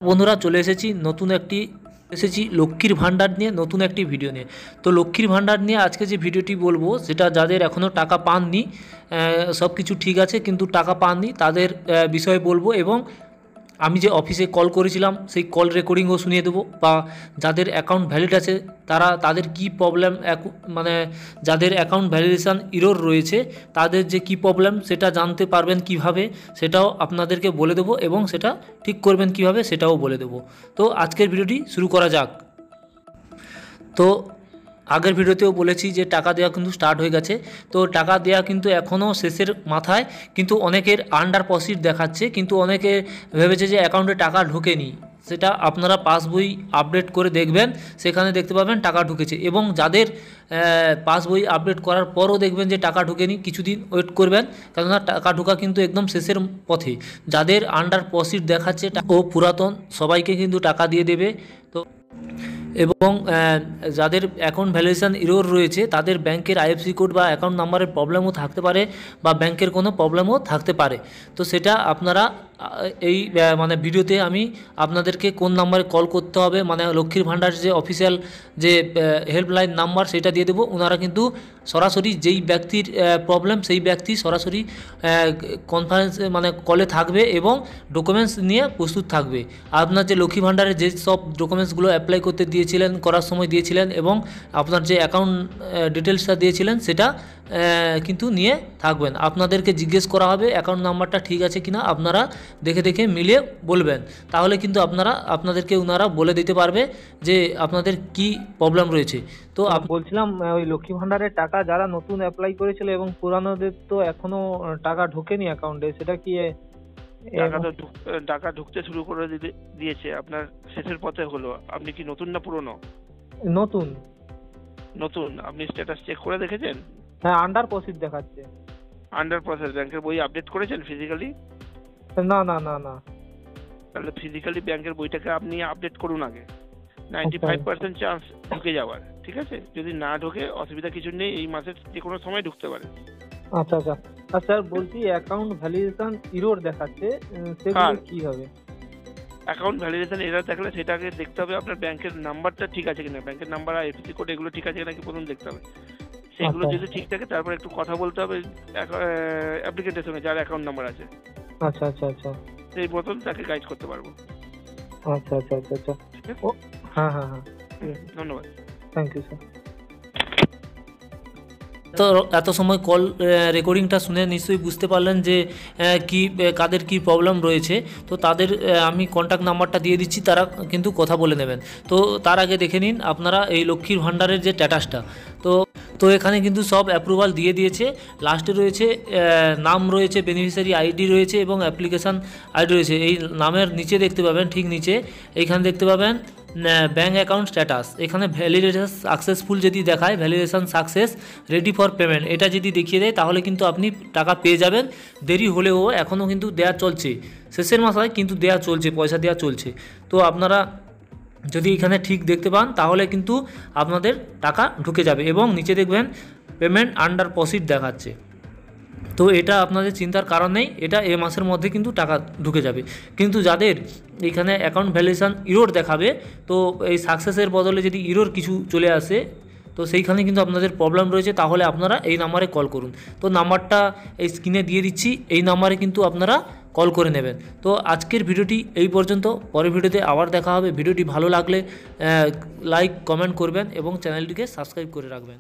বন্ধুরা চলে এসেছি লক্ষ্মীর ভাণ্ডার নিয়ে নতুন একটি ভিডিও নিয়ে। তো লক্ষ্মীর ভাণ্ডার নিয়ে আজকে যে ভিডিওটি বলবো সেটা যাদের এখনও টাকা পাননি, সব কিছু ঠিক আছে কিন্তু টাকা পাননি তাদের বিষয়ে বলবো, এবং আমি যে অফিসে কল করেছিলাম সেই কল রেকর্ডিংও শুনিয়ে দেবো, বা যাদের অ্যাকাউন্ট ভ্যালিড আছে তাদের কি প্রবলেম, মানে যাদের অ্যাকাউন্ট ভ্যালিডেশান ইরর রয়েছে তাদের যে কি প্রবলেম সেটা জানতে পারবেন কিভাবে, সেটাও আপনাদেরকে বলে দেবো, এবং সেটা ঠিক করবেন কিভাবে সেটাও বলে দেবো। তো আজকের ভিডিওটি শুরু করা যাক। তো আগের ভিডিওতেও বলেছি যে টাকা দেওয়া কিন্তু স্টার্ট হয়ে গেছে। তো টাকা দেওয়া কিন্তু এখনও শেষের মাথায়, কিন্তু অনেকের আন্ডার প্রসিড দেখাচ্ছে, কিন্তু অনেকে ভেবেছে যে অ্যাকাউন্টে টাকা ঢোকেনি। সেটা আপনারা পাসবই আপডেট করে দেখবেন, সেখানে দেখতে পাবেন টাকা ঢুকেছে। এবং যাদের পাসবই আপডেট করার পরও দেখবেন যে টাকা ঢুকেনি, কিছুদিন ওয়েট করবেন, কেননা টাকা ঢোকা কিন্তু একদম শেষের পথে। যাদের আন্ডার প্রসিড দেখাচ্ছে ও পুরাতন সবাইকে কিন্তু টাকা দিয়ে দেবে। তো এবং যাদের অ্যাকাউন্ট ভ্যালিডেশান ইরর রয়েছে তাদের ব্যাংকের আইএফসি কোড বা অ্যাকাউন্ট নাম্বারের প্রবলেমও থাকতে পারে, বা ব্যাংকের কোনো প্রবলেমও থাকতে পারে। তো সেটা আপনারা এই মানে ভিডিওতে আমি আপনাদেরকে কোন নাম্বারে কল করতে হবে, মানে লক্ষ্মীর ভাণ্ডার যে অফিসিয়াল যে হেল্পলাইন নাম্বার সেটা দিয়ে দেবো। ওনারা কিন্তু সরাসরি যেই ব্যক্তির প্রবলেম সেই ব্যক্তি সরাসরি কনফারেন্সে মানে কলে থাকবে এবং ডকুমেন্টস নিয়ে প্রস্তুত থাকবে। আপনার যে লক্ষ্মী ভাণ্ডারের যে সব ডকুমেন্টসগুলো অ্যাপ্লাই করতে করার সময় দিয়েছিলেন, এবং আপনার যে অ্যাকাউন্ট ডিটেলসটা দিয়েছিলেন সেটা কিন্তু নিয়ে থাকবেন। আপনাদেরকে জিজ্ঞেস করা হবে অ্যাকাউন্ট নাম্বারটা ঠিক আছে কিনা, আপনারা দেখে মিলিয়ে বলবেন, তাহলে কিন্তু আপনাদেরকে ওনারা বলে দিতে পারবে যে আপনাদের কি প্রবলেম রয়েছে। তো বলছিলাম ওই লক্ষ্মী ভাণ্ডারের টাকা যারা নতুন অ্যাপ্লাই করেছিল এবং পুরানোদের তো এখনো টাকা ঢোকেনি অ্যাকাউন্টে, সেটা কি টাকা ঢুকতে শুরু করে দিয়েছে? আপনার শেষের পথে হলো। আপনি কি নতুন না পুরনো? নতুন। আপনি স্ট্যাটাস চেক করে দেখেছেন? হ্যাঁ, আন্ডার প্রসিড দেখাচ্ছে। Under process. ব্যাংকের বই আপডেট করেছেন ফিজিক্যালি? না। তাহলে ফিজিক্যালি ব্যাংকের বইটাকে আপনি আপডেট করুন আগে। 95% চান্স ঢুকে যাওয়ার, ঠিক আছে? যদি না ঢোকে অসুবিধা কিছু নেই, এই মাসের যে কোনো সময় ঢুকতে পারে। আচ্ছা। আর স্যার বলছি অ্যাকাউন্ট ভ্যালিডেশন ইরর দেখাচ্ছে, সেগুলো কি হবে? অ্যাকাউন্ট ভ্যালিডেশন এরর দেখালে সেটাকে দেখতে হবে আপনার ব্যাংকের নাম্বারটা ঠিক আছে কিনা, ব্যাংকের নাম্বার আর এফএসসি কোড এগুলো ঠিক আছে কিনা প্রথম দেখতে হবে। সেগুলো যদি ঠিক থাকে তারপর একটু কথা বলতে হবে অ্যাপ্লিকেন্টের সঙ্গে যার অ্যাকাউন্ট নাম্বার আছে। আচ্ছা। সেই মতন তাকে গাইড করতে পারবো। আচ্ছা। হ্যাঁ। ধন্যবাদ। Thank you sir. তো এত সময় কল রেকর্ডিংটা শুনে নিশ্চয়ই বুঝতে পারলেন যে কাদের কি প্রবলেম রয়েছে। তো তাদের আমি কন্ট্যাক্ট নাম্বারটা দিয়ে দিচ্ছি, তারা কিন্তু কথা বলে নেবেন। তো তার আগে দেখে নিন আপনারা এই লক্ষ্মীর ভাণ্ডারের যে স্ট্যাটাসটা। তো এখানে কিন্তু সব অ্যাপ্রুভাল দিয়ে দিয়েছে। লাস্টে রয়েছে নাম রয়েছে, বেনিফিশিয়ারি আইডি রয়েছে এবং অ্যাপ্লিকেশান আইডি রয়েছে। এই নামের নিচে দেখতে পাবেন, ঠিক নিচে এইখানে দেখতে পাবেন ব্যাঙ্ক অ্যাকাউন্ট স্ট্যাটাস। এখানে ভ্যালিডেশন সাকসেসফুল যদি দেখায়, validation success, ready for payment, এটা যদি দেখিয়ে দেয় তাহলে কিন্তু আপনি টাকা পেয়ে যাবেন। দেরি হলেও এখনও কিন্তু দেওয়া চলছে, শেষের মাসায় কিন্তু দেওয়া চলছে, পয়সা দেওয়া চলছে। তো আপনারা যদি এখানে ঠিক দেখতে পান তাহলে কিন্তু আপনাদের টাকা ঢুকে যাবে, এবং নিচে দেখবেন পেমেন্ট আন্ডার প্রসিড দেখাচ্ছে। তো এটা আপনাদের চিন্তার কারণ নেই, এটা এ মাসের মধ্যে কিন্তু টাকা ঢুকে যাবে। কিন্তু যাদের এখানে অ্যাকাউন্ট ভ্যালিডেশন ইরর দেখাবে, তো এই সাকসেসের বদলে যদি ইরর কিছু চলে আসে, তো সেইখানে কিন্তু আপনাদের প্রবলেম রয়েছে, তাহলে আপনারা এই নাম্বারে কল করুন। তো নাম্বারটা এই স্ক্রিনে দিয়ে দিচ্ছি, এই নাম্বারে কিন্তু আপনারা কল করে নেবেন। তো আজকের ভিডিওটি এই পর্যন্ত, পরের ভিডিওতে আবার দেখা হবে। ভিডিওটি ভালো লাগলে লাইক কমেন্ট করবেন এবং চ্যানেলটিকে সাবস্ক্রাইব করে রাখবেন।